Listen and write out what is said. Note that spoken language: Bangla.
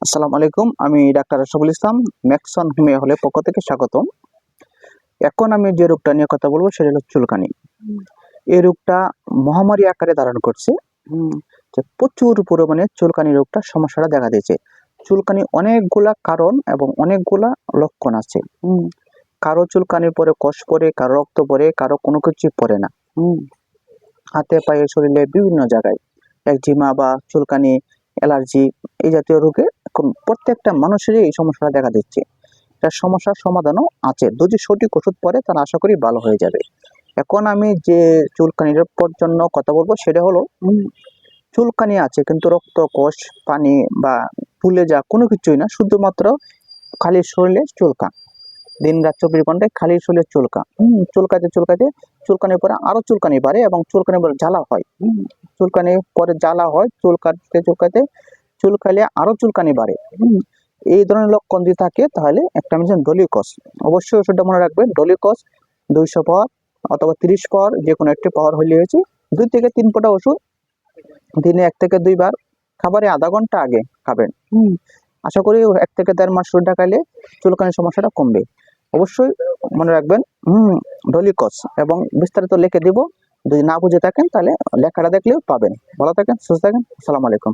আসসালামু আলাইকুম। আমি doctor Ashraful Islam. Maxon homeo হলের পক্ষ থেকে স্বাগতম। এখন আমি যে রোগটা নিয়ে কথা বলবো সেটা হলো চুলকানি। এই রোগটা মহামারী আকারে ধারণ করছে। যে প্রচুর পরিমাণে চুলকানি রোগটা সমস্যাটা দেখা দিয়েছে। চুলকানি অনেকগুলা কারণ এবং অনেকগুলা লক্ষণ আছে। কারো চুলকানির পরে কষ পড়ে, কারো রক্ত পড়ে, কারো কোনো কিছুই পড়ে না। হাতে পায়ে শরীরে বিভিন্ন জায়গায় একজিমা বা চুলকানি, অ্যালার্জি এই জাতীয় রোগে এখন প্রত্যেকটা মানুষেরই এই সমস্যাটা দেখা দিচ্ছে। তার সমস্যার সমাধানও আছে। যদি সঠিক ওষুধ পড়ে তাহলে আশা করি ভালো হয়ে যাবে। এখন আমি যে চুলকানির জন্য কথা বলবো সেটা হলো চুলকানি আছে কিন্তু রক্ত, কোষ, পানি বা ফুলে যা কোনো কিছুই না, শুধুমাত্র খালি শরীরে চুলকান। দিন-রাত 24 ঘন্টায় খালি শরীরে চুলকান। চুলকাতে চুলকানির পরে আরো চুলকানি বাড়ে এবং চুলকানির পরে জ্বালা হয়। চুলকানির পরে জ্বালা হয়, চুলকালে আরো চুলকানি বাড়ে। এই ধরনের লক্ষণ যদি থাকে তাহলে একটা মেডিসিন ডোলিকস। অবশ্যই ওষুধটা মনে রাখবেন, ডোলিকস 200 পাওয়ার অথবা 30 পাওয়ার যে কোনো একটি পাওয়ার হলে হয়েছে। 2 থেকে 3 ফোঁটা ওষুধ দিনে 1 থেকে 2 বার খাবারের আধা ঘন্টা আগে খাবেন। আশা করি 1 থেকে 1.5 মাস ওষুধটা খাইলে চুলকানির সমস্যাটা কমবে। অবশ্যই মনে রাখবেন ডোলিকস এবং বিস্তারিত লিখে দিব। যদি না বুঝে থাকেন তাহলে লেখাটা দেখলেও পাবেন। ভালো থাকেন, সুস্থ থাকেন। আসসালামু আলাইকুম।